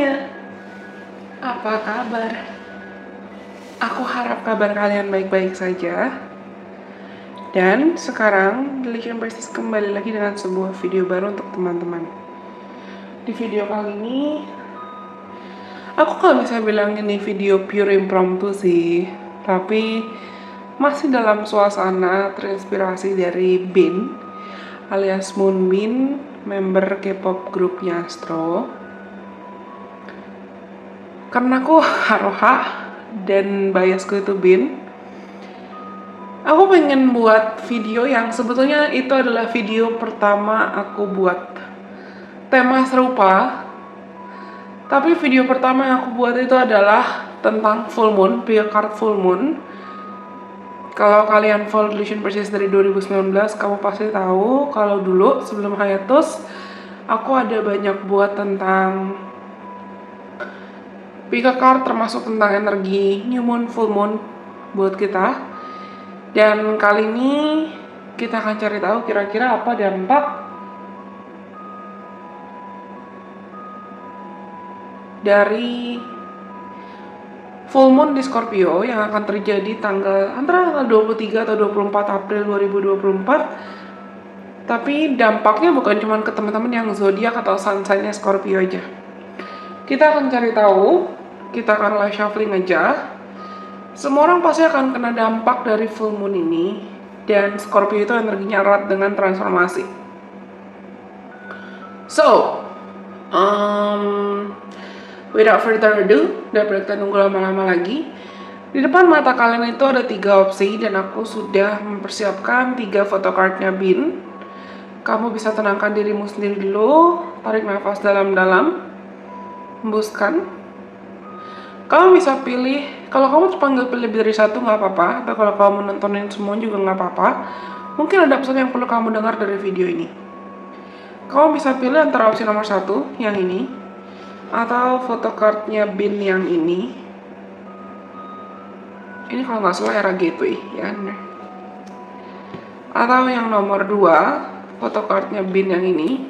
semuanya, apa kabar? Aku harap kabar kalian baik-baik saja. Dan sekarang Deletion Prestige kembali lagi dengan sebuah video baru untuk teman-teman. Di video kali ini, aku gak bisa bilang ini video pure impromptu sih, tapi masih dalam suasana terinspirasi dari Bin alias Moonbin, member K-pop grupnya Astro. Karena aku haroha dan biasku itu Bin, aku pengen buat video yang sebetulnya itu adalah video pertama aku buat tema serupa. Tapi video pertama yang aku buat itu adalah tentang full moon, via card full moon. Kalau kalian follow Deletion Prestige dari 2019, kamu pasti tahu kalau dulu sebelum hiatus aku ada banyak buat tentang Pika card, termasuk tentang energi new moon, full moon buat kita. Dan kali ini kita akan cari tahu kira-kira apa dampak dari full moon di Scorpio yang akan terjadi antara tanggal 23 atau 24 April 2024. Tapi dampaknya bukan cuma ke teman-teman yang zodiak atau sun sign-nya Scorpio aja. Kita akan cari tahu, kita akan live shuffling aja. Semua orang pasti akan kena dampak dari full moon ini, dan Scorpio itu energinya erat dengan transformasi. So, without further ado, daripada kita nunggu lama-lama lagi, di depan mata kalian itu ada 3 opsi, dan aku sudah mempersiapkan 3 photocardnya Bin. Kamu bisa tenangkan dirimu sendiri dulu, tarik nafas dalam-dalam, hembuskan. Kamu bisa pilih, kalau kamu cuma pilih lebih dari satu nggak apa-apa, atau kalau kamu nontonin semua juga nggak apa-apa. Mungkin ada pesan yang perlu kamu dengar dari video ini. Kamu bisa pilih antara opsi nomor 1, yang ini, atau photocardnya Bin yang ini. Ini kalau nggak salah era gateway, ya. Atau yang nomor 2, photocardnya Bin yang ini.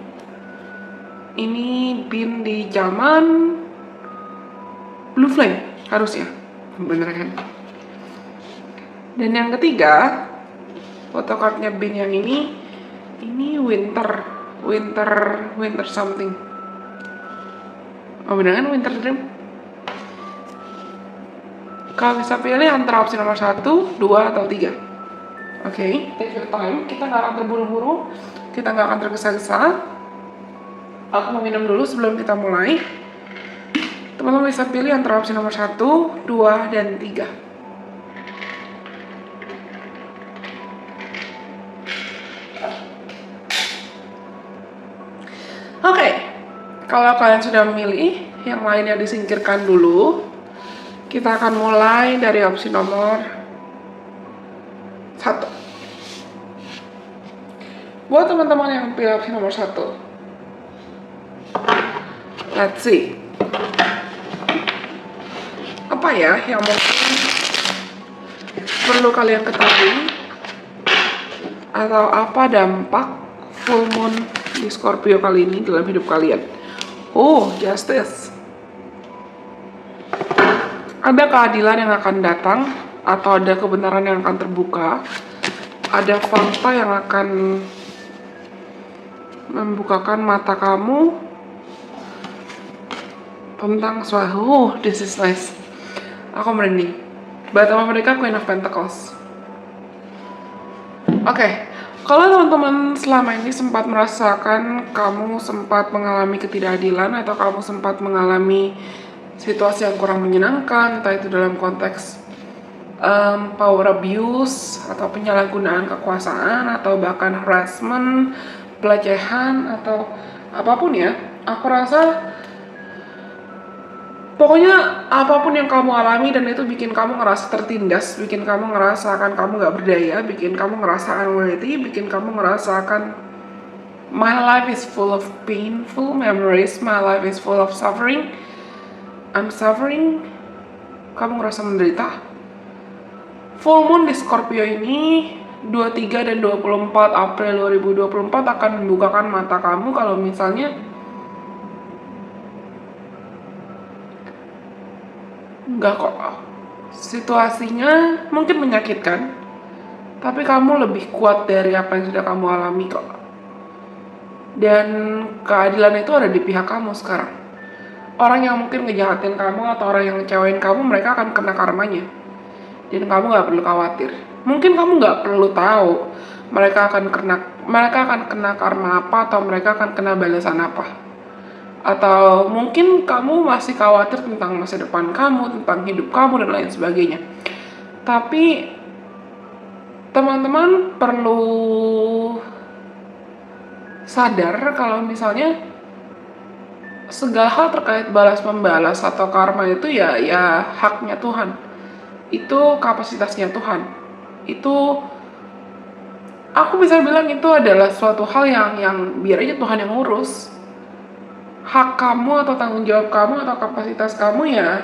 Ini Bin di zaman Blue Flame, harusnya. Bener kan? Dan yang ketiga, photocardnya Bin yang ini winter something. Oh bener kan, winter dream? Kau bisa pilih antara opsi nomor 1, 2, atau 3. Oke, take your time. Kita nggak akan terburu-buru, kita nggak akan tergesa-gesa. Aku mau minum dulu sebelum kita mulai. Teman-teman bisa pilih antara opsi nomor 1, 2, dan 3. Oke, kalau kalian sudah memilih, yang lainnya disingkirkan dulu. Kita akan mulai dari opsi nomor 1. Buat teman-teman yang pilih opsi nomor 1, let's see. Apa ya yang mungkin perlu kalian ketahui, atau apa dampak full moon di Scorpio kali ini dalam hidup kalian? Oh, justice. Ada keadilan yang akan datang, atau ada kebenaran yang akan terbuka. Ada fakta yang akan membukakan mata kamu tentang suatu. Oh, this is nice. Aku merinding. Bottom of mereka Queen of Pentacles. Oke, kalau teman-teman selama ini sempat merasakan kamu sempat mengalami ketidakadilan, atau kamu sempat mengalami situasi yang kurang menyenangkan, entah itu dalam konteks power abuse, atau penyalahgunaan kekuasaan, atau bahkan harassment, pelecehan, atau apapun ya, aku rasa pokoknya apapun yang kamu alami dan itu bikin kamu ngerasa tertindas, bikin kamu ngerasakan kamu gak berdaya, bikin kamu ngerasa unworthy, bikin kamu ngerasakan my life is full of painful memories, my life is full of suffering, I'm suffering, kamu ngerasa menderita. Full moon di Scorpio ini 23 dan 24 April 2024 akan membukakan mata kamu kalau misalnya Enggak kok. Situasinya mungkin menyakitkan, tapi kamu lebih kuat dari apa yang sudah kamu alami kok. Dan keadilan itu ada di pihak kamu sekarang. Orang yang mungkin ngejahatin kamu atau orang yang ngecewain kamu, mereka akan kena karmanya. Dan kamu nggak perlu khawatir. Mungkin kamu nggak perlu tahu mereka akan kena karma apa, atau mereka akan kena balasan apa. Atau mungkin kamu masih khawatir tentang masa depan kamu, tentang hidup kamu dan lain sebagainya. Tapi teman-teman perlu sadar kalau misalnya segala hal terkait balas membalas atau karma itu ya haknya Tuhan. Itu kapasitasnya Tuhan. Itu aku bisa bilang itu adalah suatu hal yang biar aja Tuhan yang ngurus. Hak kamu atau tanggung jawab kamu atau kapasitas kamu ya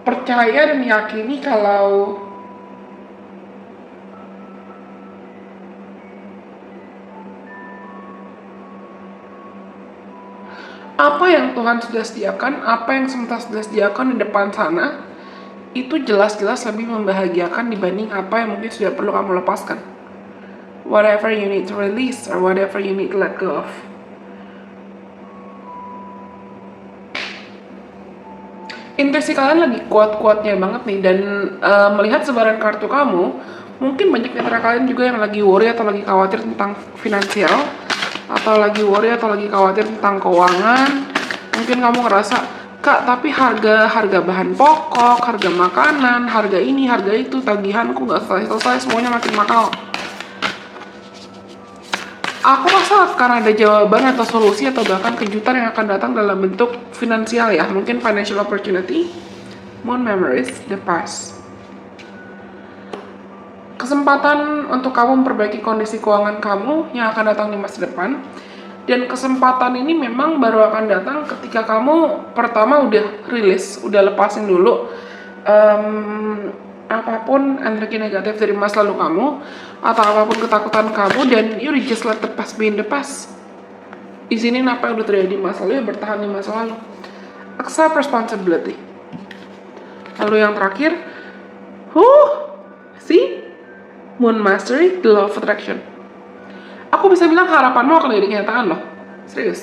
percaya dan meyakini kalau apa yang Tuhan sudah sediakan, apa yang semesta sudah sediakan di depan sana, itu jelas-jelas lebih membahagiakan dibanding apa yang mungkin sudah perlu kamu lepaskan. Whatever you need to release or whatever you need to let go of. Intuisi kalian lagi kuat-kuatnya banget nih, dan melihat sebaran kartu kamu, mungkin banyak di antara kalian juga yang lagi worry atau lagi khawatir tentang finansial, atau lagi worry atau lagi khawatir tentang keuangan. Mungkin kamu ngerasa, Kak, tapi harga bahan pokok, harga makanan, harga ini, harga itu, tagihanku nggak selesai-selesai, semuanya makin mahal. Aku rasa akan ada jawaban atau solusi atau bahkan kejutan yang akan datang dalam bentuk finansial ya. Mungkin financial opportunity, moon memories, the past. Kesempatan untuk kamu memperbaiki kondisi keuangan kamu yang akan datang di masa depan. Dan kesempatan ini memang baru akan datang ketika kamu pertama udah rilis, udah lepasin dulu apapun energi negatif dari masa lalu kamu, atau apapun ketakutan kamu, dan you just let the past be in the past. Izinin apa yang udah terjadi di masa lalu, ya bertahan di masa lalu. Accept responsibility. Lalu yang terakhir, see? Moon Mastery, the law of attraction. Aku bisa bilang harapanmu akan jadi kenyataan loh. Serius.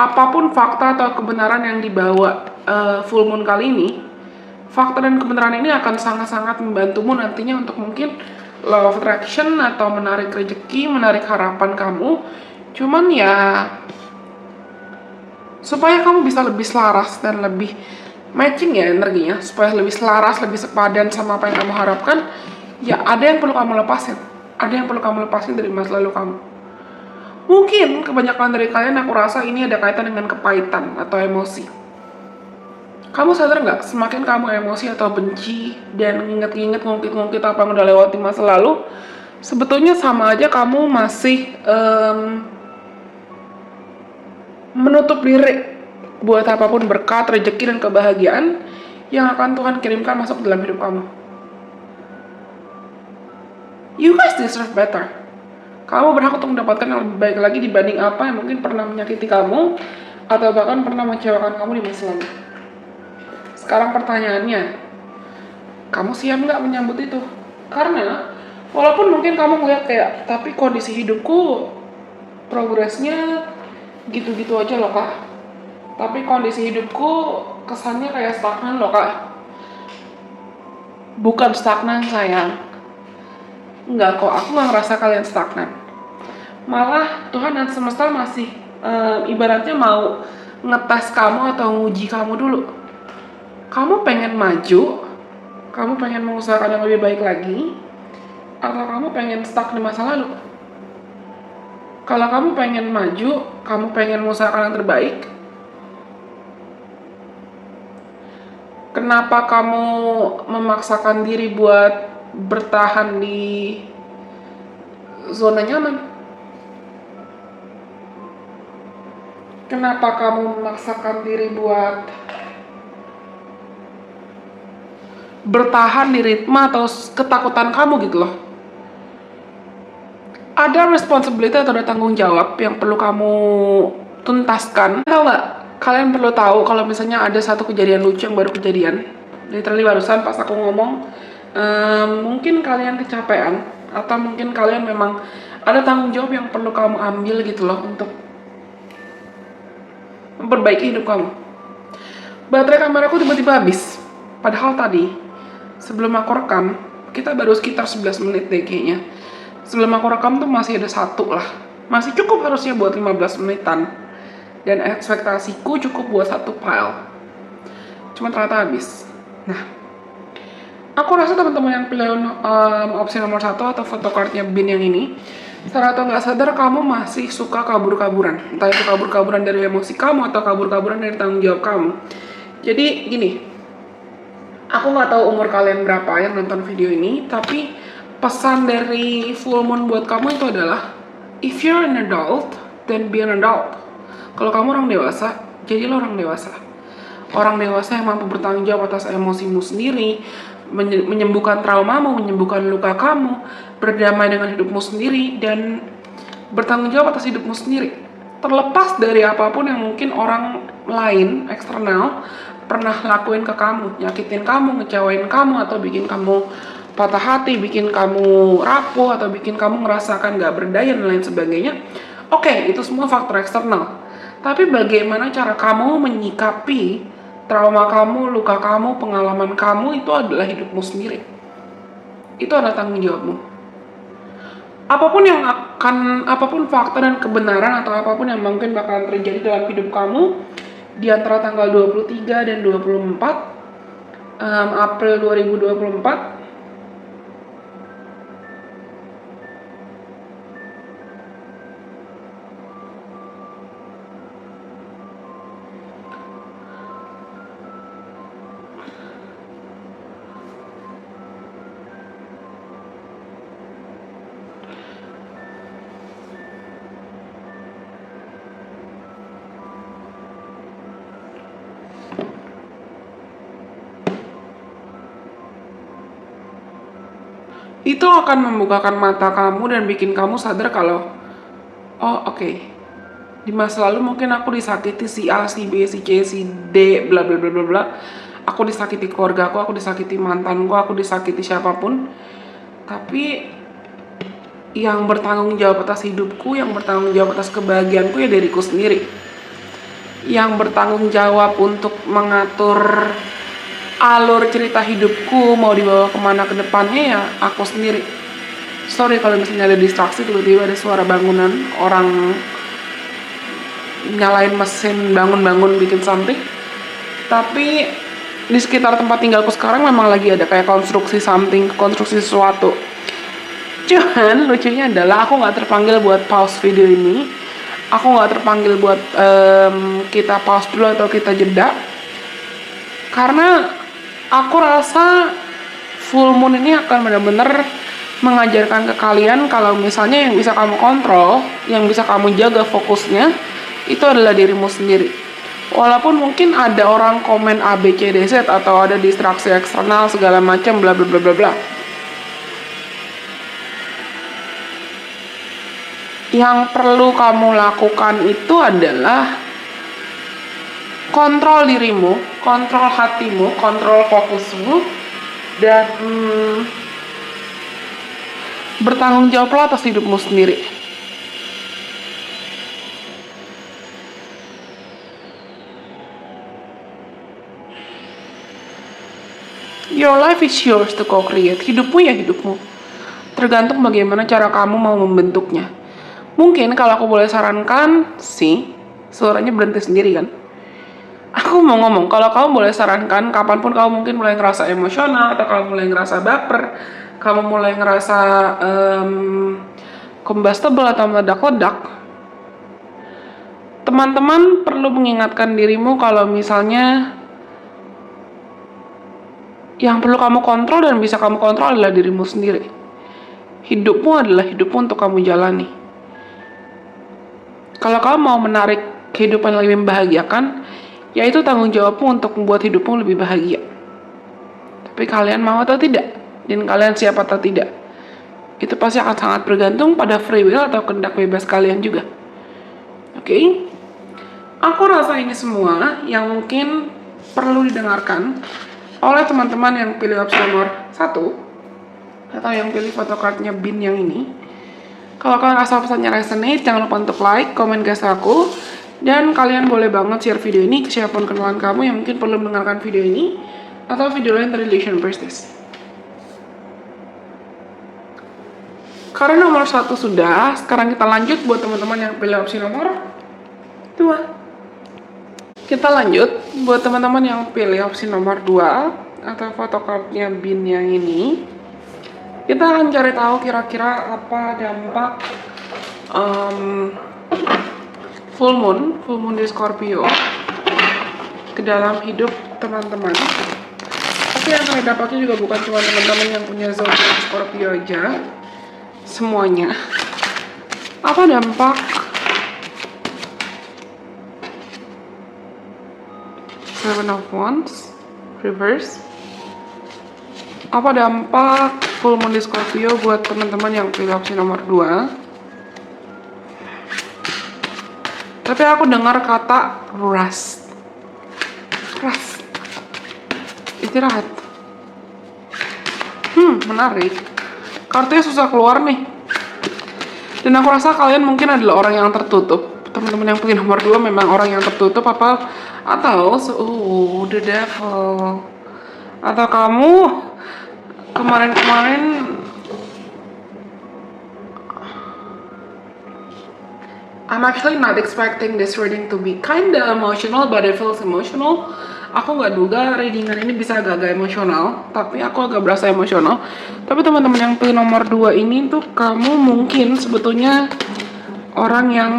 Apapun fakta atau kebenaran yang dibawa full moon kali ini, fakta dan kebenaran ini akan sangat-sangat membantumu nantinya untuk mungkin law of attraction atau menarik rezeki, menarik harapan kamu. Cuman ya supaya kamu bisa lebih selaras dan lebih matching ya energinya, supaya lebih selaras, lebih sepadan sama apa yang kamu harapkan, ya ada yang perlu kamu lepasin. Ada yang perlu kamu lepasin dari masa lalu kamu. Mungkin kebanyakan dari kalian, aku rasa ini ada kaitan dengan kepahitan atau emosi. Kamu sadar nggak, semakin kamu emosi atau benci dan nginget-nginget, ngungkit-ngungkit apa yang udah lewati masa lalu, sebetulnya sama aja kamu masih menutup diri buat apapun berkat, rezeki, dan kebahagiaan yang akan Tuhan kirimkan masuk dalam hidup kamu. You guys deserve better. Kamu berhak untuk mendapatkan yang lebih baik lagi dibanding apa yang mungkin pernah menyakiti kamu atau bahkan pernah mengecewakan kamu di masa lalu. Sekarang pertanyaannya, kamu siap nggak menyambut itu? Karena walaupun mungkin kamu ngeliat kayak, tapi kondisi hidupku progresnya gitu-gitu aja loh kak. Tapi kondisi hidupku kesannya kayak stagnan loh kak. Bukan stagnan sayang. Enggak kok, aku nggak ngerasa kalian stagnan. Malah Tuhan dan semesta masih ibaratnya mau ngetes kamu atau nguji kamu dulu. Kamu pengen maju, kamu pengen mengusahakan yang lebih baik lagi, atau kamu pengen stuck di masa lalu? Kalau kamu pengen maju, kamu pengen mengusahakan yang terbaik, kenapa kamu memaksakan diri buat bertahan di zona nyaman? Kenapa kamu memaksakan diri buat bertahan di ritme atau ketakutan kamu gitu loh? Ada responsibility atau ada tanggung jawab yang perlu kamu tuntaskan. Tahu nggak? Kalian perlu tahu kalau misalnya ada satu kejadian lucu yang baru kejadian. Literally barusan pas aku ngomong, mungkin kalian kecapean atau mungkin kalian memang ada tanggung jawab yang perlu kamu ambil gitu loh untuk memperbaiki hidup kamu. Baterai kameraku tiba-tiba habis. Padahal tadi sebelum aku rekam, kita baru sekitar 11 menit deh kayaknya. Sebelum aku rekam tuh masih ada satu lah. Masih cukup harusnya buat 15 menitan. Dan ekspektasiku cukup buat satu file. Cuma ternyata habis. Nah, aku rasa teman-teman yang pilih opsi nomor 1 atau photocardnya bin yang ini, secara atau nggak sadar kamu masih suka kabur-kaburan. Entah itu kabur-kaburan dari emosi kamu atau kabur-kaburan dari tanggung jawab kamu. Jadi gini, aku nggak tahu umur kalian berapa yang nonton video ini, tapi pesan dari full moon buat kamu itu adalah, if you're an adult, then be an adult. Kalau kamu orang dewasa, jadilah orang dewasa. Orang dewasa yang mampu bertanggung jawab atas emosimu sendiri, menyembuhkan traumamu, menyembuhkan luka kamu, berdamai dengan hidupmu sendiri, dan bertanggung jawab atas hidupmu sendiri. Terlepas dari apapun yang mungkin orang lain, eksternal, pernah lakuin ke kamu, nyakitin kamu, ngecewain kamu, atau bikin kamu patah hati, bikin kamu rapuh, atau bikin kamu ngerasakan gak berdaya dan lain sebagainya. Oke, itu semua faktor eksternal. Tapi bagaimana cara kamu menyikapi trauma kamu, luka kamu, pengalaman kamu, itu adalah hidupmu sendiri. Itu adalah tanggung jawabmu. Apapun fakta dan kebenaran atau apapun yang mungkin bakalan terjadi dalam hidup kamu di antara tanggal 23 dan 24 April 2024, itu akan membukakan mata kamu dan bikin kamu sadar kalau, oh oke, di masa lalu mungkin aku disakiti si A, si B, si C, si D, bla bla bla bla bla. Aku disakiti keluarga aku disakiti mantanku, aku disakiti siapapun. Tapi yang bertanggung jawab atas hidupku, yang bertanggung jawab atas kebahagiaanku ya diriku sendiri. Yang bertanggung jawab untuk mengatur alur cerita hidupku mau dibawa kemana ke depannya ya aku sendiri. Sorry kalau misalnya ada distraksi, tiba-tiba ada suara bangunan, orang nyalain mesin, bangun-bangun bikin something. Tapi di sekitar tempat tinggalku sekarang memang lagi ada kayak konstruksi something, konstruksi sesuatu. Cuman lucunya adalah aku nggak terpanggil buat pause video ini. Aku nggak terpanggil buat kita pause dulu atau kita jeda. Karena aku rasa full moon ini akan benar-benar mengajarkan ke kalian kalau misalnya yang bisa kamu kontrol, yang bisa kamu jaga fokusnya, itu adalah dirimu sendiri. Walaupun mungkin ada orang komen A, B, C, D, Z atau ada distraksi eksternal segala macam bla bla bla bla bla. Yang perlu kamu lakukan itu adalah kontrol dirimu, kontrol hatimu, kontrol fokusmu, dan bertanggung jawablah atas hidupmu sendiri. Your life is yours to co-create. Hidupmu ya hidupmu. Tergantung bagaimana cara kamu mau membentuknya. Mungkin kalau aku boleh sarankan sih, suaranya berhenti sendiri kan? Aku mau ngomong, kalau kamu boleh sarankan, kapanpun kamu mungkin mulai ngerasa emosional, atau kamu mulai ngerasa baper, kamu mulai ngerasa combustible atau meledak-ledak, teman-teman perlu mengingatkan dirimu kalau misalnya yang perlu kamu kontrol dan bisa kamu kontrol adalah dirimu sendiri. Hidupmu adalah hidupmu untuk kamu jalani. Kalau kamu mau menarik kehidupan yang lebih membahagiakan, yaitu tanggung jawabmu untuk membuat hidupmu lebih bahagia. Tapi kalian mau atau tidak? Dan kalian siap atau tidak? Itu pasti akan sangat bergantung pada free will atau kehendak bebas kalian juga. Oke? Aku rasa ini semua yang mungkin perlu didengarkan oleh teman-teman yang pilih opsi nomor 1 atau yang pilih photocardnya bin yang ini. Kalau kalian rasa pesannya resonate, jangan lupa untuk like, komen gas aku, dan kalian boleh banget share video ini ke siapapun kenalan kamu yang mungkin perlu mendengarkan video ini atau video lain dari Relation Prestige. Karena nomor 1 sudah, sekarang kita lanjut buat teman-teman yang pilih opsi nomor 2. Kita lanjut buat teman-teman yang pilih opsi nomor 2 atau photocardnya bin yang ini. Kita akan cari tahu kira-kira apa dampak full moon di Scorpio ke dalam hidup teman-teman. Tapi yang kalian dapatnya juga bukan cuma teman-teman yang punya zodiak Scorpio aja, semuanya. Apa dampak Seven of Wands reverse? Apa dampak full moon di Scorpio buat teman-teman yang pilih opsi nomor 2? Tapi aku dengar kata rest. Istirahat. Menarik. Kartunya susah keluar nih. Dan aku rasa kalian mungkin adalah orang yang tertutup. Teman-teman yang pilih nomor 2 memang orang yang tertutup atau the devil. Atau kamu kemarin-kemarin I'm actually not expecting this reading to be kinda emotional, but it feels emotional. Aku nggak duga readingan ini bisa agak-agak emosional, tapi aku agak berasa emosional. Tapi teman-teman yang pilih nomor 2 ini tuh kamu mungkin sebetulnya orang yang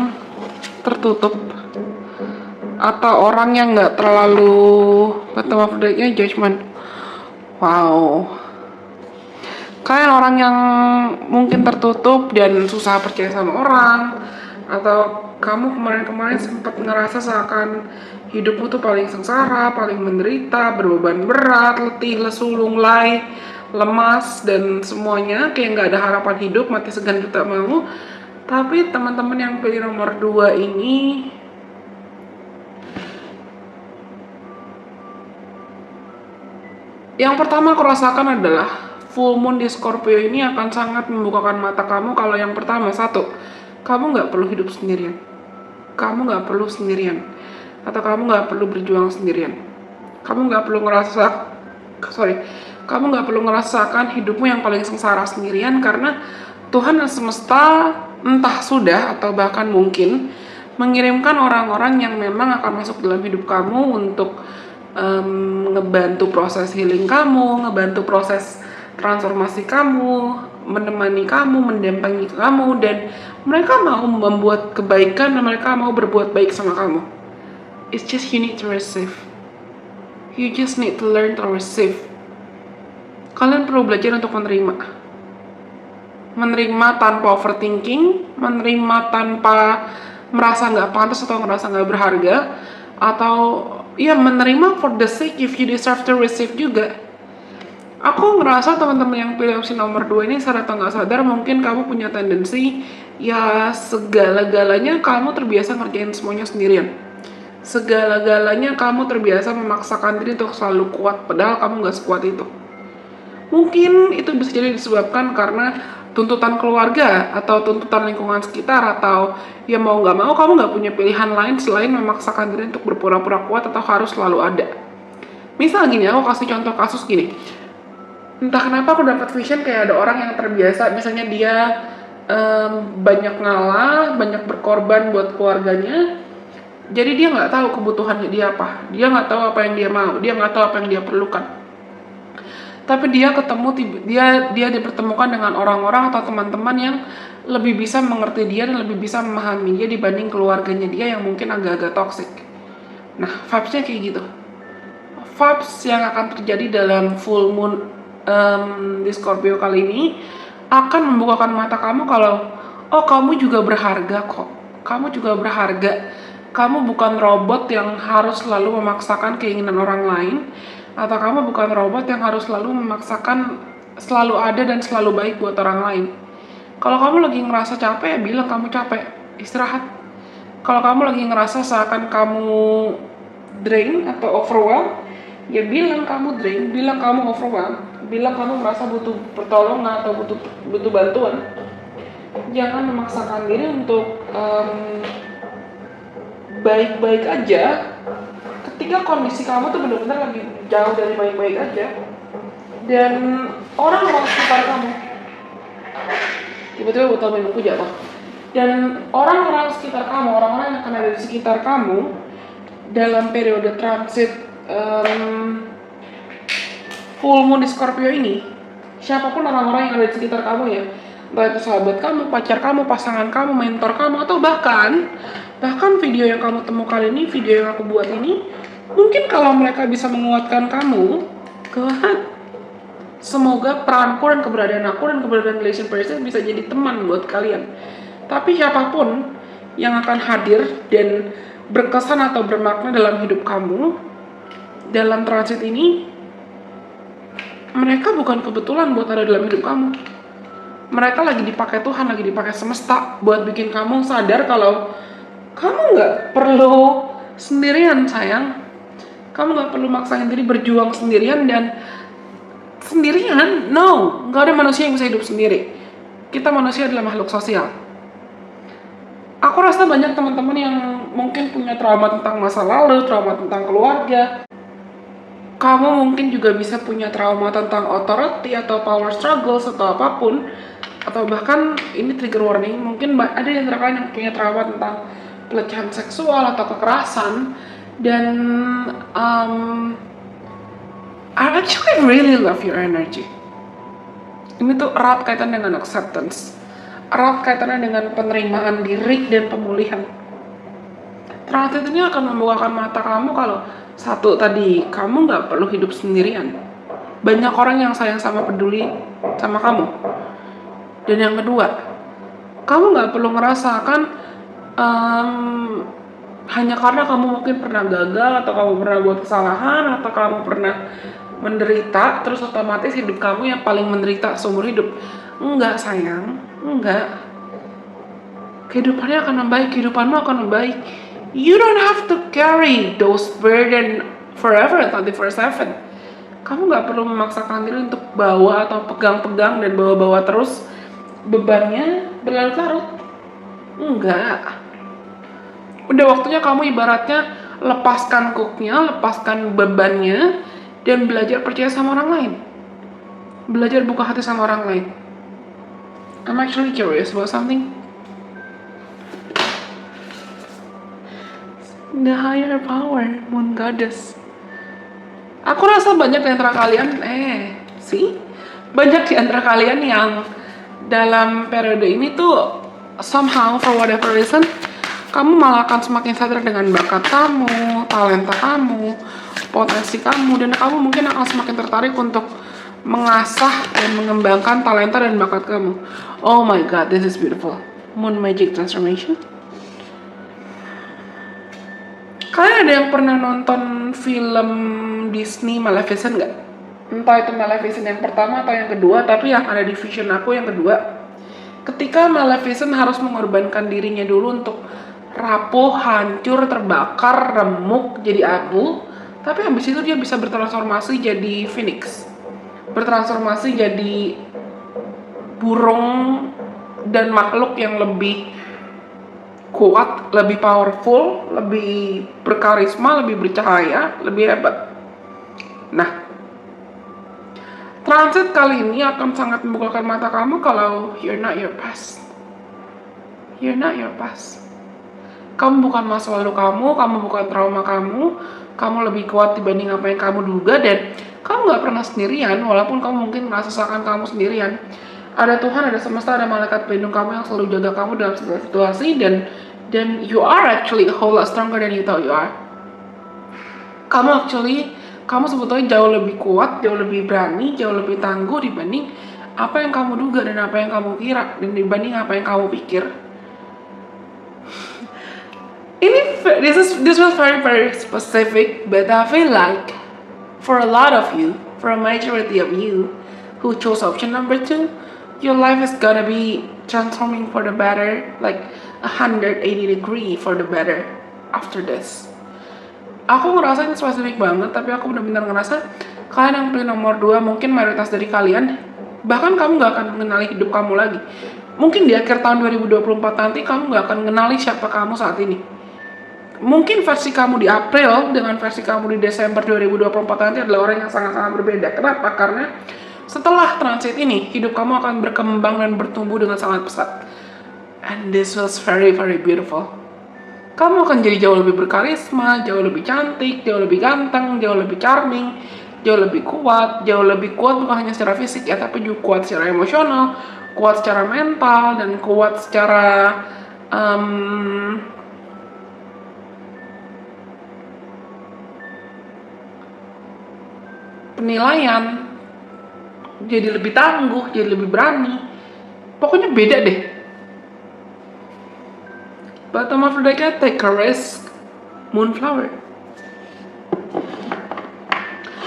tertutup atau orang yang nggak terlalu bottom of the deck-nya judgment. Wow. Kalian orang yang mungkin tertutup dan susah percaya sama orang, atau kamu kemarin-kemarin sempat ngerasa seakan hidupmu tuh paling sengsara, paling menderita, berbeban berat, letih, lesu, lunglai, lemas, dan semuanya kayak nggak ada harapan hidup, mati segan tak mau. Tapi teman-teman yang pilih nomor 2 ini yang pertama aku rasakan adalah full moon di Scorpio ini akan sangat membukakan mata kamu. Kalau yang pertama, 1, kamu nggak perlu hidup sendirian. Kamu nggak perlu sendirian. Atau kamu nggak perlu berjuang sendirian. Kamu nggak perlu kamu nggak perlu ngerasakan hidupmu yang paling sengsara sendirian, karena Tuhan dan semesta entah sudah atau bahkan mungkin mengirimkan orang-orang yang memang akan masuk dalam hidup kamu untuk ngebantu proses healing kamu, ngebantu proses transformasi kamu, menemani kamu, mendampingi kamu, dan mereka mau membuat kebaikan dan mereka mau berbuat baik sama kamu. It's just you need to receive. You just need to learn to receive. Kalian perlu belajar untuk menerima. Menerima tanpa overthinking, menerima tanpa merasa nggak pantas atau merasa nggak berharga, atau ya menerima for the sake if you deserve to receive juga. Aku ngerasa teman-teman yang pilih opsi nomor 2 ini sadar atau nggak sadar mungkin kamu punya tendensi ya segala-galanya kamu terbiasa ngerjain semuanya sendirian. Segala-galanya kamu terbiasa memaksakan diri untuk selalu kuat, padahal kamu nggak sekuat itu. Mungkin itu bisa jadi disebabkan karena tuntutan keluarga atau tuntutan lingkungan sekitar, atau ya mau nggak mau kamu nggak punya pilihan lain selain memaksakan diri untuk berpura-pura kuat atau harus selalu ada. Misal gini, aku kasih contoh kasus gini. Entah kenapa aku dapat vision kayak ada orang yang terbiasa, misalnya dia banyak ngalah, banyak berkorban buat keluarganya. Jadi dia nggak tahu kebutuhannya dia apa, dia nggak tahu apa yang dia mau, dia nggak tahu apa yang dia perlukan. Tapi dia dipertemukan dengan orang-orang atau teman-teman yang lebih bisa mengerti dia dan lebih bisa memahami dia dibanding keluarganya dia yang mungkin agak-agak toxic. Nah, vibes-nya kayak gitu. Vibes yang akan terjadi dalam full moon di Scorpio kali ini akan membukakan mata kamu kalau kamu juga berharga kok. Kamu juga berharga. Kamu bukan robot yang harus selalu memaksakan keinginan orang lain, atau kamu bukan robot yang harus selalu memaksakan selalu ada dan selalu baik buat orang lain. Kalau kamu lagi ngerasa capek, bilang kamu capek, istirahat. Kalau kamu lagi ngerasa seakan kamu drain atau overwhelmed, ya bilang kamu drain, bilang kamu overwhelmed, bilang kamu merasa butuh pertolongan atau butuh bantuan. Jangan memaksakan diri untuk baik-baik aja ketika kondisi kamu tuh benar-benar lagi jauh dari baik-baik aja. Dan orang-orang sekitar kamu, tiba-tiba botol minumku jatuh. Dan orang-orang sekitar kamu, orang-orang yang akan ada di sekitar kamu dalam periode transit full moon di Scorpio ini, siapapun orang-orang yang ada di sekitar kamu ya, entah itu sahabat kamu, pacar kamu, pasangan kamu, mentor kamu, atau bahkan video yang kamu temukan ini, video yang aku buat ini, mungkin kalau mereka bisa menguatkan kamu, go ahead. Semoga peranku dan keberadaan aku dan keberadaan relation person bisa jadi teman buat kalian. Tapi siapapun yang akan hadir dan berkesan atau bermakna dalam hidup kamu dalam transit ini, mereka bukan kebetulan buat ada dalam hidup kamu. Mereka lagi dipakai Tuhan, lagi dipakai semesta buat bikin kamu sadar kalau kamu nggak perlu sendirian, sayang. Kamu nggak perlu maksain diri berjuang sendirian dan sendirian. No, nggak ada manusia yang bisa hidup sendiri. Kita manusia adalah makhluk sosial. Aku rasa banyak teman-teman yang mungkin punya trauma tentang masa lalu, trauma tentang keluarga. Kamu mungkin juga bisa punya trauma tentang authority atau power struggles atau apapun. Atau bahkan ini trigger warning, mungkin ada yang kalian yang punya trauma tentang pelecehan seksual atau kekerasan. Dan I actually really love your energy. Ini tuh erat kaitan dengan acceptance, erat kaitannya dengan penerimaan diri dan pemulihan. Transit ini akan membukakan mata kamu kalau satu tadi, kamu nggak perlu hidup sendirian. Banyak orang yang sayang sama peduli sama kamu. Dan yang kedua, kamu nggak perlu merasakan hanya karena kamu mungkin pernah gagal atau kamu pernah buat kesalahan atau kamu pernah menderita, terus otomatis hidup kamu yang paling menderita seumur hidup. Enggak, sayang, enggak. Kehidupannya akan membaik, kehidupanmu akan membaik. You don't have to carry those burden forever, 24/7. Kamu nggak perlu memaksakan diri untuk bawa atau pegang-pegang dan bawa-bawa terus bebannya berlarut-larut. Enggak. Udah waktunya kamu ibaratnya lepaskan cooknya, lepaskan bebannya, dan belajar percaya sama orang lain. Belajar buka hati sama orang lain. I'm actually curious about something. The higher power, Moon Goddess. Aku rasa banyak di antara kalian, banyak di antara kalian yang dalam periode ini tuh somehow for whatever reason, kamu malah akan semakin sadar dengan bakat kamu, talenta kamu, potensi kamu, dan kamu mungkin akan semakin tertarik untuk mengasah dan mengembangkan talenta dan bakat kamu. Oh my god, this is beautiful. Moon Magic Transformation. Kalian ada yang pernah nonton film Disney Maleficent nggak? Entah itu Maleficent yang pertama atau yang kedua, tapi yang ada di vision aku yang kedua. Ketika Maleficent harus mengorbankan dirinya dulu untuk rapuh, hancur, terbakar, remuk, jadi abu, tapi habis itu dia bisa bertransformasi jadi phoenix, bertransformasi jadi burung dan makhluk yang lebih kuat, lebih powerful, lebih berkarisma, lebih bercahaya, lebih hebat. Nah, transit kali ini akan sangat membukakan mata kamu kalau you're not your past. You're not your past. Kamu bukan masa lalu kamu bukan trauma kamu lebih kuat dibanding apa yang kamu duga, dan kamu gak pernah sendirian, walaupun kamu mungkin merasa seakan kamu sendirian. Ada Tuhan, ada semesta, ada malaikat pelindung kamu yang selalu jaga kamu dalam segala situasi, dan you are actually a whole lot stronger than you thought you are. Kamu sebetulnya jauh lebih kuat, jauh lebih berani, jauh lebih tangguh dibanding apa yang kamu duga dan apa yang kamu kira, dan dibanding apa yang kamu pikir. This was very very specific, but I feel like for a lot of you, for a majority of you who chose option number 2, your life is gonna be transforming for the better. Like 180 degree for the better after this. Aku ngerasa ini spesifik banget, tapi aku benar-benar ngerasa kalian yang pilih nomor 2, mungkin mayoritas dari kalian, bahkan kamu gak akan mengenali hidup kamu lagi. Mungkin di akhir tahun 2024 nanti, kamu gak akan mengenali siapa kamu saat ini. Mungkin versi kamu di April dengan versi kamu di Desember 2024 nanti adalah orang yang sangat-sangat berbeda. Kenapa? Karena setelah transit ini, hidup kamu akan berkembang dan bertumbuh dengan sangat pesat. And this was very, very beautiful. Kamu akan jadi jauh lebih berkarisma, jauh lebih cantik, jauh lebih ganteng, jauh lebih charming, jauh lebih kuat bukan hanya secara fisik ya, tapi juga kuat secara emosional, kuat secara mental, dan kuat secara penilaian, jadi lebih tangguh, jadi lebih berani. Pokoknya beda deh. Bottom of the deck, take a risk, Moonflower.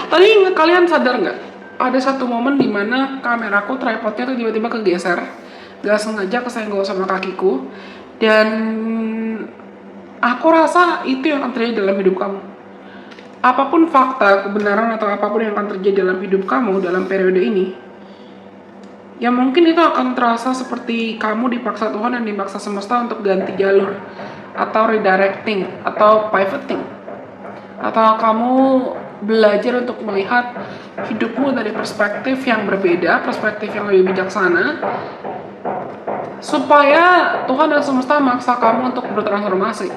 Tadi kalian sadar nggak? Ada satu momen dimana kameraku, tripodnya tuh tiba-tiba kegeser, gak sengaja kesenggol sama kakiku, dan aku rasa itu yang akan terjadi dalam hidup kamu. Apapun fakta, kebenaran, atau apapun yang akan terjadi dalam hidup kamu dalam periode ini, ya mungkin itu akan terasa seperti kamu dipaksa Tuhan dan dipaksa semesta untuk ganti jalur, atau redirecting, atau pivoting, atau kamu belajar untuk melihat hidupmu dari perspektif yang berbeda, perspektif yang lebih bijaksana, supaya Tuhan dan semesta maksa kamu untuk bertransformasi,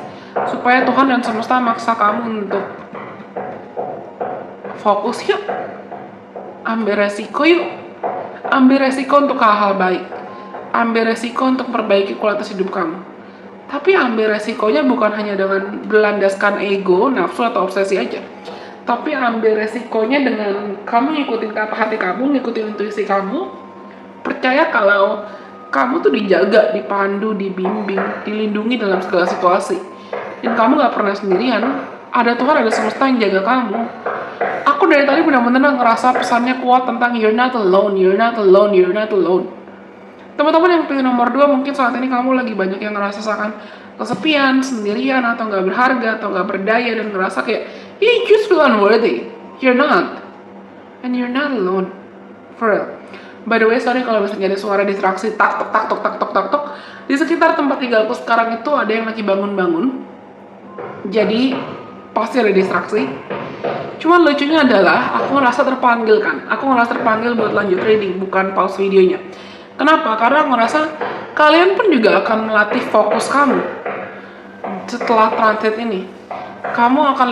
supaya Tuhan dan semesta maksa kamu untuk fokus yuk, ambil resiko yuk. Ambil resiko untuk hal-hal baik. Ambil resiko untuk perbaiki kualitas hidup kamu. Tapi ambil resikonya bukan hanya dengan berlandaskan ego, nafsu, atau obsesi aja. Tapi ambil resikonya dengan kamu ngikutin kata hati kamu, ngikutin intuisi kamu. Percaya kalau kamu tuh dijaga, dipandu, dibimbing, dilindungi dalam segala situasi. Dan kamu gak pernah sendirian. Ada Tuhan, ada semesta yang jaga kamu. Aku dari tadi benar-benar ngerasa pesannya kuat tentang you're not alone, you're not alone, you're not alone. Teman-teman yang pilih nomor 2, mungkin saat ini kamu lagi banyak yang ngerasa seakan kesepian, sendirian, atau gak berharga, atau gak berdaya, dan ngerasa kayak, you just feel unworthy. You're not. And you're not alone. For real. By the way, sorry kalau misalnya ada suara distraksi, tak tok tak tok tak tok tak tok. Di sekitar tempat tinggalku sekarang itu ada yang lagi bangun-bangun. Jadi pasti ada distraksi. Cuman lucunya adalah aku ngerasa terpanggil kan. Aku ngerasa terpanggil buat lanjut reading, bukan pause videonya. Kenapa? Karena aku ngerasa kalian pun juga akan melatih fokus kamu setelah transit ini. Kamu akan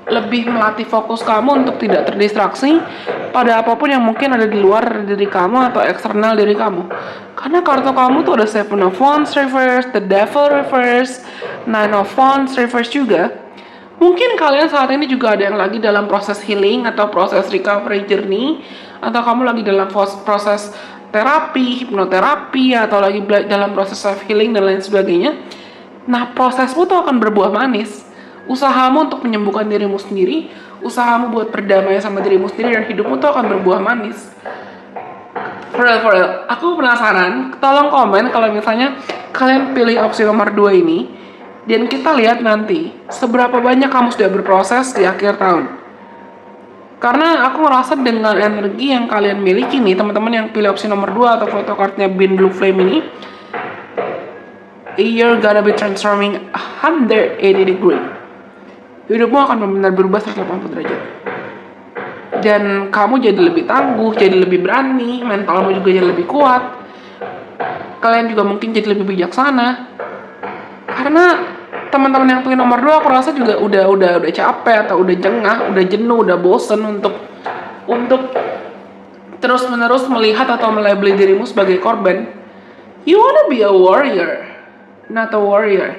lebih melatih fokus kamu untuk tidak terdistraksi pada apapun yang mungkin ada di luar diri kamu atau eksternal diri kamu. Karena kartu kamu tuh ada 7 of Wands reverse, the Devil reverse, 9 of Wands reverse juga. Mungkin kalian saat ini juga ada yang lagi dalam proses healing atau proses recovery journey, atau kamu lagi dalam proses terapi, hipnoterapi, atau lagi dalam proses self healing dan lain sebagainya. Nah, prosesmu tuh akan berbuah manis. Usahamu untuk menyembuhkan dirimu sendiri, usahamu buat berdamai sama dirimu sendiri, dan hidupmu tuh akan berbuah manis. For real. Aku penasaran, tolong komen kalau misalnya kalian pilih opsi nomor 2 ini, dan kita lihat nanti seberapa banyak kamu sudah berproses di akhir tahun. Karena aku ngerasa dengan energi yang kalian miliki nih, teman-teman yang pilih opsi nomor 2 atau foto kartunya Bin Blue Flame ini, you're gonna be transforming 180 degree. Hidupmu akan benar-benar berubah 180 derajat. Dan kamu jadi lebih tangguh, jadi lebih berani, mentalmu juga jadi lebih kuat. Kalian juga mungkin jadi lebih bijaksana. Karena teman-teman yang pilih nomor 2 aku rasa juga udah capek, atau udah jengah, udah jenuh, udah bosen untuk terus-menerus melihat atau melabeli dirimu sebagai korban. You wanna be a warrior, not a warrior.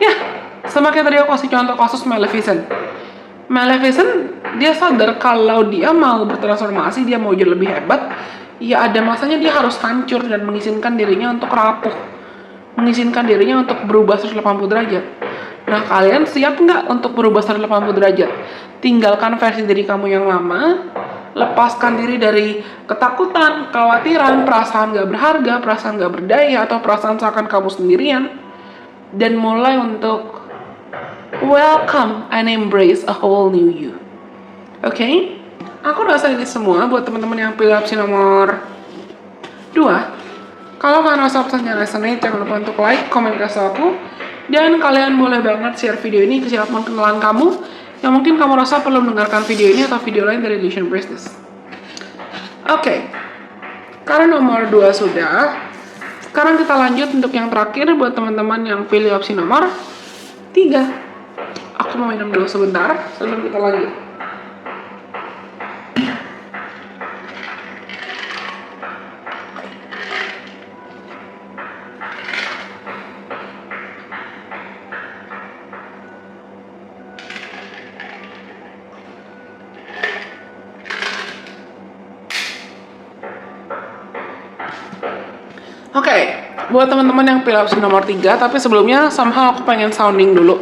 Ya, sama kayak tadi aku kasih contoh kasus Maleficent. Maleficent, dia sadar kalau dia mau bertransformasi, dia mau jadi lebih hebat, ya ada masanya dia harus hancur dan mengizinkan dirinya untuk rapuh, mengizinkan dirinya untuk berubah 180 derajat. Nah, kalian siap nggak untuk berubah 180 derajat? Tinggalkan versi diri kamu yang lama, lepaskan diri dari ketakutan, kekhawatiran, perasaan gak berharga, perasaan gak berdaya, atau perasaan seakan kamu sendirian. Dan mulai untuk welcome and embrace a whole new you. Oke? Aku rasa ini semua buat teman-teman yang pilih opsi nomor 2. Kalau kalian rasa pesannya resonate, jangan lupa untuk like, komen, kasih aku. Dan kalian boleh banget share video ini ke siapapun kenalan kamu yang mungkin kamu rasa perlu mendengarkan video ini atau video lain dari Illusion Business. Oke, karena nomor 2 sudah, sekarang kita lanjut untuk yang terakhir buat teman-teman yang pilih opsi nomor 3. Aku mau minum dulu sebentar sebelum kita lanjut. Oke, buat teman-teman yang pilih opsi nomor 3, tapi sebelumnya somehow aku pengen sounding dulu.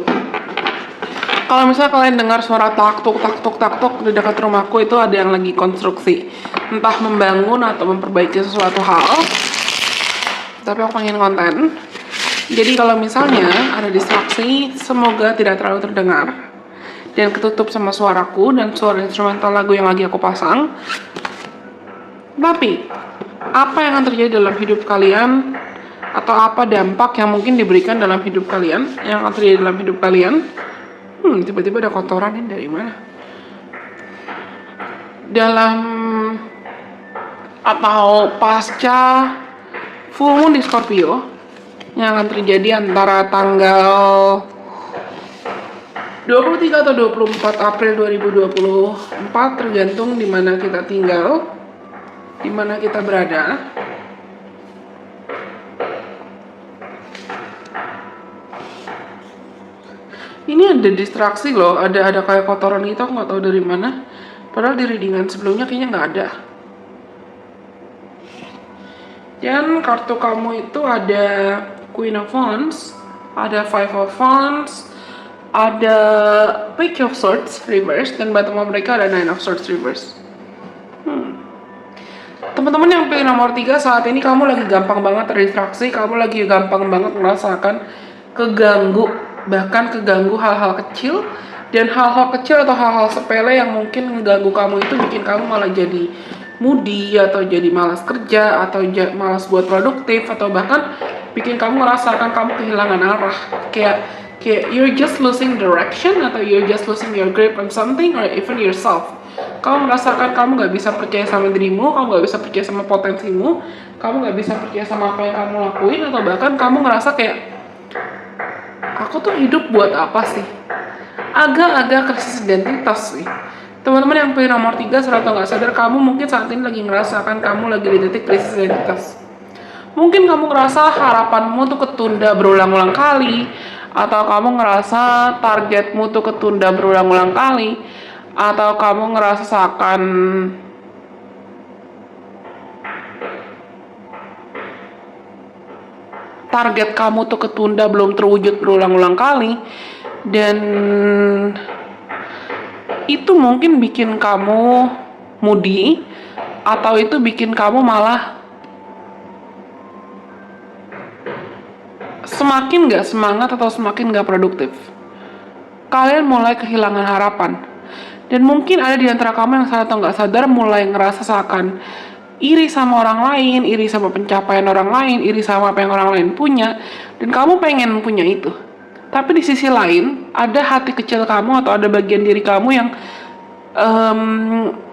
Kalau misalnya kalian dengar suara tak-tuk di dekat rumahku, itu ada yang lagi konstruksi, entah membangun atau memperbaiki sesuatu hal. Tapi aku pengen konten. Jadi kalau misalnya ada distraksi, semoga tidak terlalu terdengar dan ketutup sama suaraku dan suara instrumental lagu yang lagi aku pasang. Tapi apa yang akan terjadi dalam hidup kalian, atau apa dampak yang mungkin diberikan dalam hidup kalian, yang akan terjadi dalam hidup kalian. Tiba-tiba ada kotoran ini dari mana? Dalam atau pasca full moon di Scorpio yang akan terjadi antara tanggal 23 atau 24 April 2024, tergantung di mana kita tinggal, di mana kita berada. Ini ada distraksi loh, ada kayak kotoran gitu, aku nggak tahu dari mana. Padahal di readingan sebelumnya kayaknya nggak ada. Dan kartu kamu itu ada Queen of Wands, ada Five of Wands, ada Page of Swords reverse, dan bottom of mereka ada Nine of Swords reverse. Teman-teman yang pilih nomor 3, saat ini kamu lagi gampang banget terdistraksi, kamu lagi gampang banget merasakan keganggu, bahkan keganggu hal-hal kecil. Dan hal-hal kecil atau hal-hal sepele yang mungkin mengganggu kamu itu bikin kamu malah jadi moody, atau jadi malas kerja, atau malas buat produktif, atau bahkan bikin kamu merasakan kamu kehilangan arah. Kayak you're just losing direction, atau you're just losing your grip on something, or even yourself. Kamu merasakan kamu gak bisa percaya sama dirimu, kamu gak bisa percaya sama potensimu, kamu gak bisa percaya sama apa yang kamu lakuin, atau bahkan kamu ngerasa kayak, aku tuh hidup buat apa sih? Agak-agak krisis identitas sih. Teman-teman yang pilih nomor 3, sadar atau gak sadar, kamu mungkin saat ini lagi ngerasakan kamu lagi di titik krisis identitas. Mungkin kamu ngerasa harapanmu tuh ketunda berulang-ulang kali, atau kamu ngerasa targetmu tuh ketunda berulang-ulang kali, atau kamu ngerasa seakan target kamu tuh ketunda, belum terwujud berulang-ulang kali. Dan itu mungkin bikin kamu moody, atau itu bikin kamu malah semakin gak semangat atau semakin gak produktif. Kalian mulai kehilangan harapan. Dan mungkin ada di antara kamu yang sadar atau gak sadar mulai ngerasa seakan iri sama orang lain, iri sama pencapaian orang lain, iri sama apa yang orang lain punya, dan kamu pengen punya itu. Tapi di sisi lain, ada hati kecil kamu atau ada bagian diri kamu yang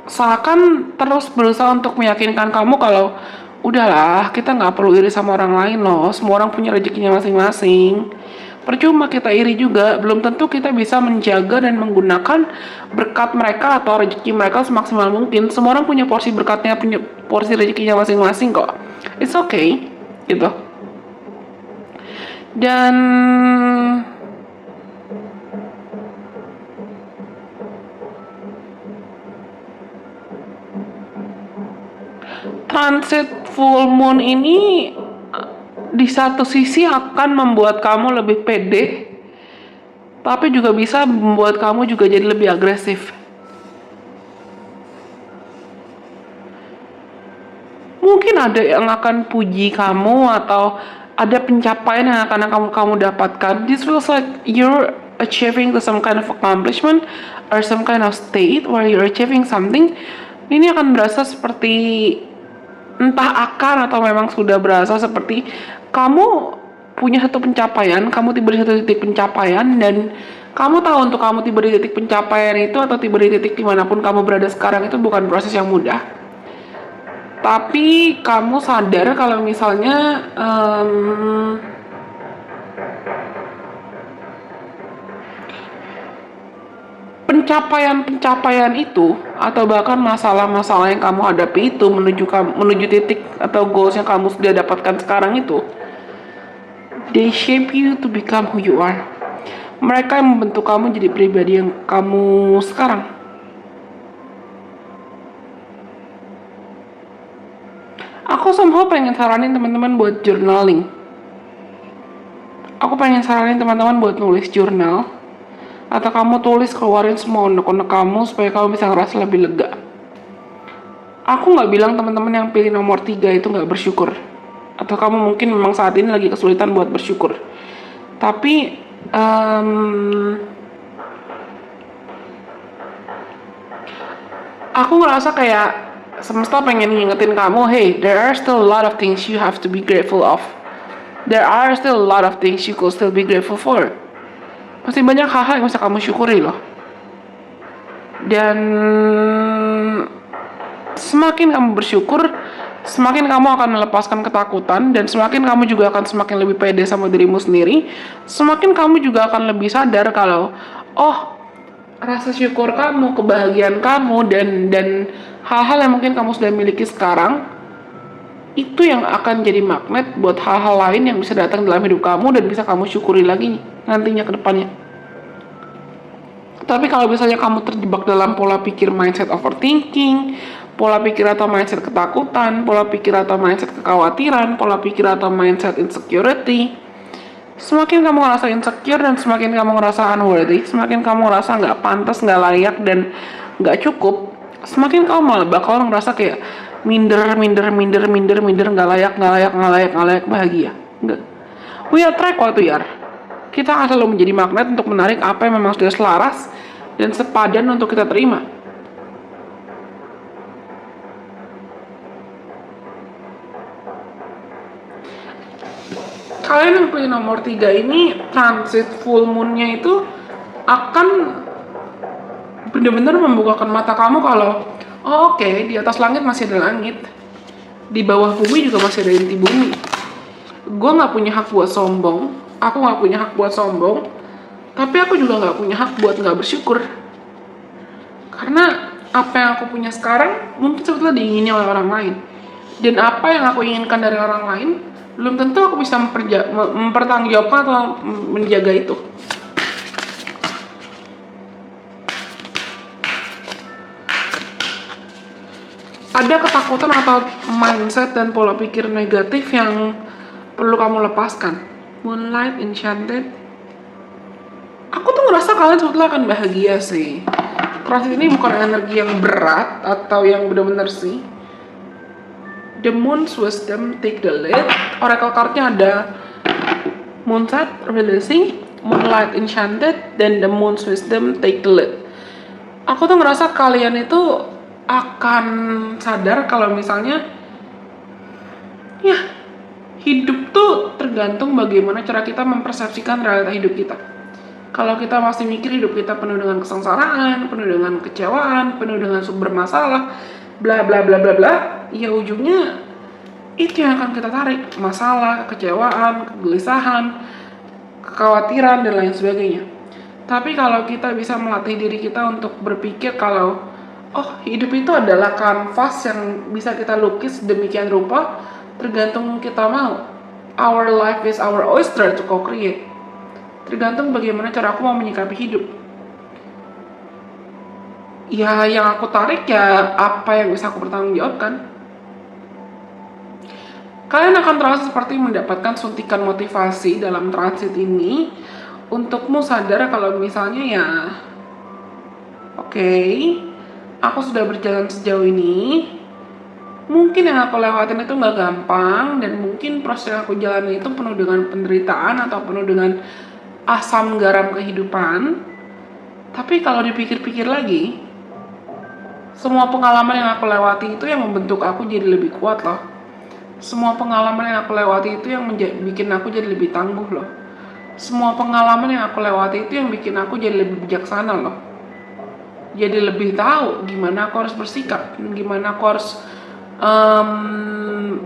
seakan terus berusaha untuk meyakinkan kamu kalau udahlah, kita nggak perlu iri sama orang lain loh, semua orang punya rezekinya masing-masing. Percuma kita iri juga, belum tentu kita bisa menjaga dan menggunakan berkat mereka atau rezeki mereka semaksimal mungkin. Semua orang punya porsi berkatnya, punya porsi rezekinya masing-masing kok. It's okay, gitu. Dan transit full moon ini di satu sisi akan membuat kamu lebih pede, tapi juga bisa membuat kamu juga jadi lebih agresif. Mungkin ada yang akan puji kamu atau ada pencapaian yang akan kamu dapatkan. This feels like you're achieving to some kind of accomplishment or some kind of state where you're achieving something. Ini akan berasa seperti entah akan atau memang sudah berasa seperti kamu punya satu pencapaian, kamu tiba di satu titik pencapaian, dan kamu tahu untuk kamu tiba di titik pencapaian itu atau tiba di titik dimanapun kamu berada sekarang itu bukan proses yang mudah. Tapi kamu sadar kalau misalnya pencapaian itu atau bahkan masalah-masalah yang kamu hadapi itu menuju titik atau goals yang kamu sudah dapatkan sekarang itu, they shape you to become who you are. Mereka yang membentuk kamu jadi pribadi yang kamu sekarang. Aku somehow pengen saranin teman-teman buat journaling. Aku pengen saranin teman-teman buat nulis jurnal. Atau kamu tulis, keluarin semua unek-unek kamu supaya kamu bisa ngerasa lebih lega. Aku gak bilang teman-teman yang pilih nomor 3 itu gak bersyukur. Atau kamu mungkin memang saat ini lagi kesulitan buat bersyukur. Tapi aku ngerasa kayak semesta pengen ngingetin kamu, hey, there are still a lot of things you have to be grateful of. There are still a lot of things you could still be grateful for. Masih banyak hal-hal yang bisa kamu syukuri loh. Dan semakin kamu bersyukur, semakin kamu akan melepaskan ketakutan, dan semakin kamu juga akan semakin lebih pede sama dirimu sendiri. Semakin kamu juga akan lebih sadar kalau, oh, rasa syukur kamu, kebahagiaan kamu, dan hal-hal yang mungkin kamu sudah miliki sekarang, itu yang akan jadi magnet buat hal-hal lain yang bisa datang dalam hidup kamu dan bisa kamu syukuri lagi nantinya ke depannya. Tapi kalau misalnya kamu terjebak dalam pola pikir mindset overthinking, pola pikir atau mindset ketakutan, pola pikir atau mindset kekhawatiran, pola pikir atau mindset insecurity, semakin kamu ngerasa insecure dan semakin kamu ngerasa unworthy, semakin kamu ngerasa nggak pantas, nggak layak, dan nggak cukup, semakin kamu malah bakal ngerasa kayak minder, nggak layak bahagia. Nggak. We attract what we are. Kita akan selalu menjadi magnet untuk menarik apa yang memang sudah selaras dan sepadan untuk kita terima. Kalian yang punya nomor 3 ini, transit full moon-nya itu akan benar-benar membukakan mata kamu kalau, oh oke, di atas langit masih ada langit, di bawah bumi juga masih ada inti bumi. Gue gak punya hak buat sombong, aku gak punya hak buat sombong, tapi aku juga gak punya hak buat gak bersyukur. Karena apa yang aku punya sekarang mungkin sebetulnya diingini oleh orang lain, dan apa yang aku inginkan dari orang lain belum tentu aku bisa mempertanggungjawabkan atau menjaga itu. Ada ketakutan atau mindset dan pola pikir negatif yang perlu kamu lepaskan. Moonlight Enchanted, aku tuh ngerasa kalian sebetulnya akan bahagia sih. Transit ini bukan energi yang berat atau yang benar-benar sih. The Moon's Wisdom take the lead. Oracle cardnya ada Moonset Releasing, Moonlight Enchanted, dan The Moon's Wisdom take the lead. Aku tuh ngerasa kalian itu akan sadar kalau misalnya, ya, hidup tuh tergantung bagaimana cara kita mempersepsikan realita hidup kita. Kalau kita masih mikir hidup kita penuh dengan kesengsaraan, penuh dengan kecewaan, penuh dengan sumber masalah, bla bla bla bla bla, ya ujungnya itu yang akan kita tarik, masalah, kekecewaan, kegelisahan, kekhawatiran, dan lain sebagainya. Tapi kalau kita bisa melatih diri kita untuk berpikir kalau, oh, hidup itu adalah kanvas yang bisa kita lukis demikian rupa, tergantung kita mau. Our life is our oyster to co-create. Tergantung bagaimana cara aku mau menyikapi hidup. Ya, yang aku tarik ya apa yang bisa aku pertanggungjawabkan. Kalian akan terasa seperti mendapatkan suntikan motivasi dalam transit ini untukmu sadar kalau misalnya ya, oke, aku sudah berjalan sejauh ini, Mungkin yang aku lewatin itu nggak gampang, dan mungkin proses yang aku jalani itu penuh dengan penderitaan atau penuh dengan asam garam kehidupan. Tapi kalau dipikir-pikir lagi, semua pengalaman yang aku lewati itu yang membentuk aku jadi lebih kuat loh. Semua pengalaman yang aku lewati itu yang bikin aku jadi lebih tangguh loh. Semua pengalaman yang aku lewati itu yang bikin aku jadi lebih bijaksana loh. Jadi lebih tahu gimana aku harus bersikap, gimana aku harus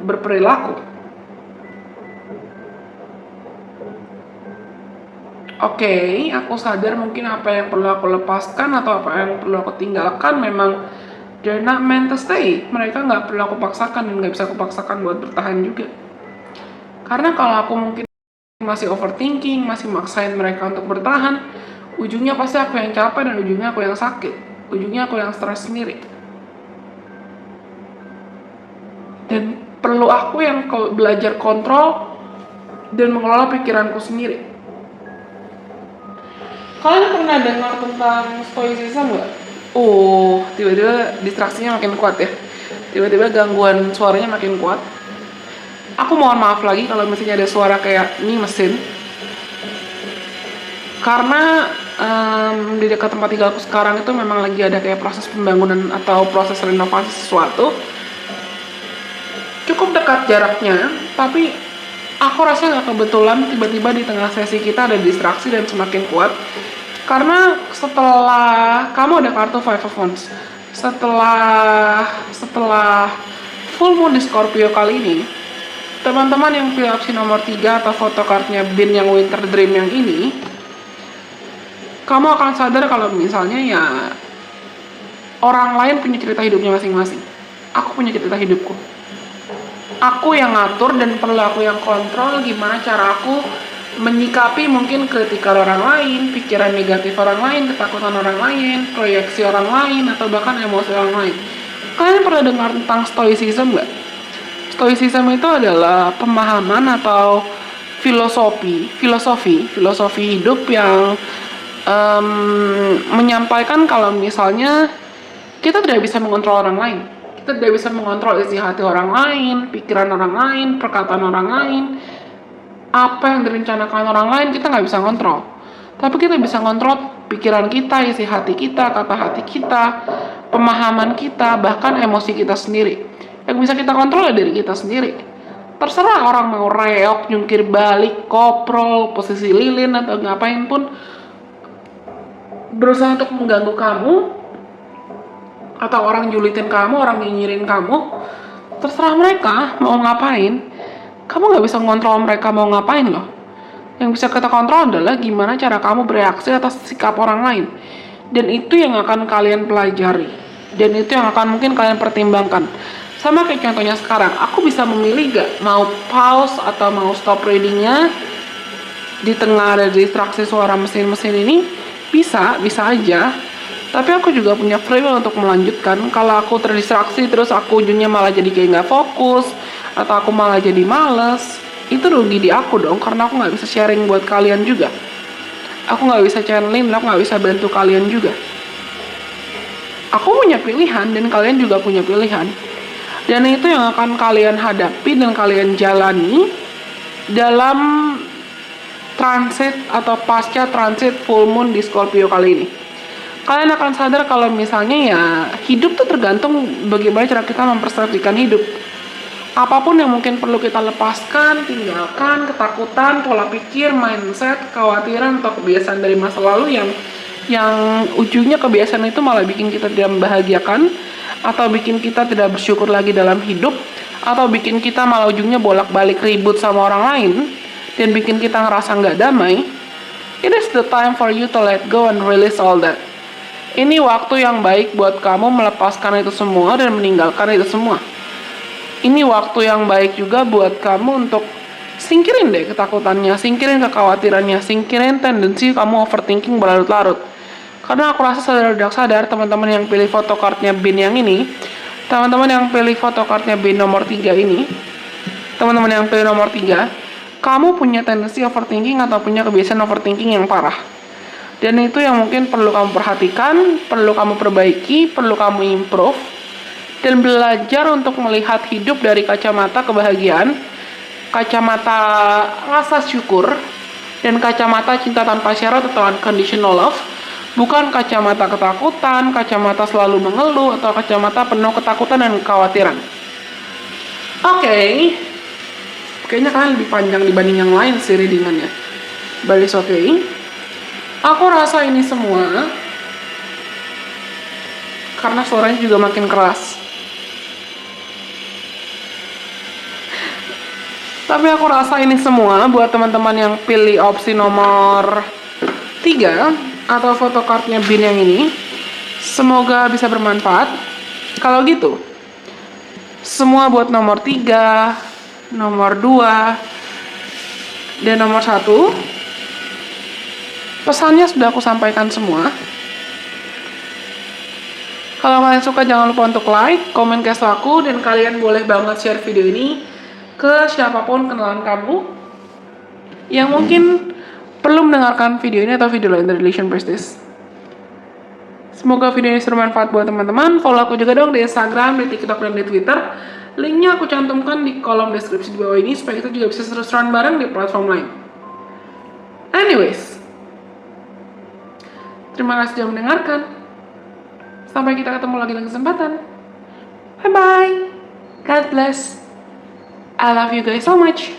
berperilaku. Oke, aku sadar mungkin apa yang perlu aku lepaskan atau apa yang perlu aku tinggalkan memang they're not meant to stay. Mereka nggak perlu aku paksakan dan nggak bisa aku paksakan buat bertahan juga. Karena kalau aku mungkin masih overthinking, masih maksain mereka untuk bertahan, ujungnya pasti aku yang capek dan ujungnya aku yang sakit. Ujungnya aku yang stres sendiri. Dan perlu aku yang belajar kontrol dan mengelola pikiranku sendiri. Kalian pernah dengar tentang stoicism nggak? Oh, tiba-tiba distraksinya makin kuat ya. Tiba-tiba gangguan suaranya makin kuat. Aku mohon maaf lagi kalau misalnya ada suara kayak ini mesin. Karena di dekat tempat tinggalku sekarang itu memang lagi ada kayak proses pembangunan atau proses renovasi sesuatu. Cukup dekat jaraknya, tapi aku rasa nggak kebetulan tiba-tiba di tengah sesi kita ada distraksi dan semakin kuat. Karena setelah kamu ada kartu Five of Wands, setelah full moon di Scorpio kali ini, teman-teman yang pilih opsi nomor 3 atau photocardnya Bin yang Winter Dream yang ini, kamu akan sadar kalau misalnya ya orang lain punya cerita hidupnya masing-masing. Aku punya cerita hidupku. Aku yang ngatur dan perlu aku yang kontrol gimana cara aku menyikapi mungkin kritikal orang lain, pikiran negatif orang lain, ketakutan orang lain, proyeksi orang lain, atau bahkan emosi orang lain. Kalian pernah dengar tentang stoicism nggak? Stoicism itu adalah pemahaman atau filosofi hidup yang menyampaikan kalau misalnya kita tidak bisa mengontrol orang lain. Kita tidak bisa mengontrol isi hati orang lain, pikiran orang lain, perkataan orang lain. Apa yang direncanakan orang lain kita nggak bisa kontrol. Tapi kita bisa kontrol pikiran kita, isi hati kita, kata hati kita, pemahaman kita, bahkan emosi kita sendiri. Yang bisa kita kontrol adalah diri kita sendiri. Terserah orang mau reok, jungkir balik, koprol, posisi lilin, atau ngapain pun berusaha untuk mengganggu kamu, atau orang julitin kamu, orang nyinyirin kamu, terserah mereka mau ngapain. Kamu nggak bisa ngontrol mereka mau ngapain loh. Yang bisa kita kontrol adalah gimana cara kamu bereaksi atas sikap orang lain. Dan itu yang akan kalian pelajari. Dan itu yang akan mungkin kalian pertimbangkan. Sama kayak contohnya sekarang, aku bisa memilih gak mau pause atau mau stop readingnya di tengah ada distraksi suara mesin-mesin ini. Bisa aja. Tapi aku juga punya free will untuk melanjutkan. Kalau aku terdistraksi terus aku ujungnya malah jadi kayak nggak fokus, atau aku malah jadi males, itu rugi di aku dong, karena aku nggak bisa sharing buat kalian juga. Aku nggak bisa channeling, aku nggak bisa bantu kalian juga. Aku punya pilihan dan kalian juga punya pilihan. Dan itu yang akan kalian hadapi dan kalian jalani dalam transit atau pasca transit full moon di Scorpio kali ini. Kalian akan sadar kalau misalnya ya hidup tuh tergantung bagaimana cara kita mempersepsikan hidup. Apapun yang mungkin perlu kita lepaskan, tinggalkan, ketakutan, pola pikir, mindset, kekhawatiran, atau kebiasaan dari masa lalu yang ujungnya kebiasaan itu malah bikin kita tidak membahagiakan, atau bikin kita tidak bersyukur lagi dalam hidup, atau bikin kita malah ujungnya bolak-balik ribut sama orang lain, dan bikin kita ngerasa nggak damai. It is the time for you to let go and release all that. Ini waktu yang baik buat kamu melepaskan itu semua dan meninggalkan itu semua. Ini waktu yang baik juga buat kamu untuk singkirin deh ketakutannya, singkirin kekhawatirannya, singkirin tendensi kamu overthinking berlarut-larut. Karena aku rasa sadar teman-teman yang pilih photocardnya Bin yang ini, teman-teman yang pilih photocardnya Bin nomor 3 ini, teman-teman yang pilih nomor 3, kamu punya tendensi overthinking atau punya kebiasaan overthinking yang parah. Dan itu yang mungkin perlu kamu perhatikan, perlu kamu perbaiki, perlu kamu improve. dan belajar untuk melihat hidup dari kacamata kebahagiaan, kacamata rasa syukur, dan kacamata cinta tanpa syarat atau unconditional love, bukan kacamata ketakutan, kacamata selalu mengeluh, atau kacamata penuh ketakutan dan kekhawatiran. Oke, kayaknya kalian lebih panjang dibanding yang lain sih readingannya. But it's okay. Aku rasa ini semua karena suaranya juga makin keras. Tapi aku rasa ini semua buat teman-teman yang pilih opsi nomor 3 atau fotokartnya Bin yang ini, semoga bisa bermanfaat. Kalau gitu, semua buat nomor 3, nomor 2, dan nomor 1, pesannya sudah aku sampaikan semua. Kalau kalian suka jangan lupa untuk like, komen ke aku, dan kalian boleh banget share video ini ke siapapun kenalan kamu yang mungkin perlu mendengarkan video ini atau video lain dari Relation Prestige. Semoga video ini bermanfaat buat teman-teman. Follow aku juga dong di Instagram, di TikTok, dan di Twitter. Linknya aku cantumkan di kolom deskripsi di bawah ini supaya kita juga bisa seru-seruan bareng di platform lain. Anyways, terima kasih sudah mendengarkan. Sampai kita ketemu lagi dalam kesempatan. Bye-bye. God bless. I love you guys so much.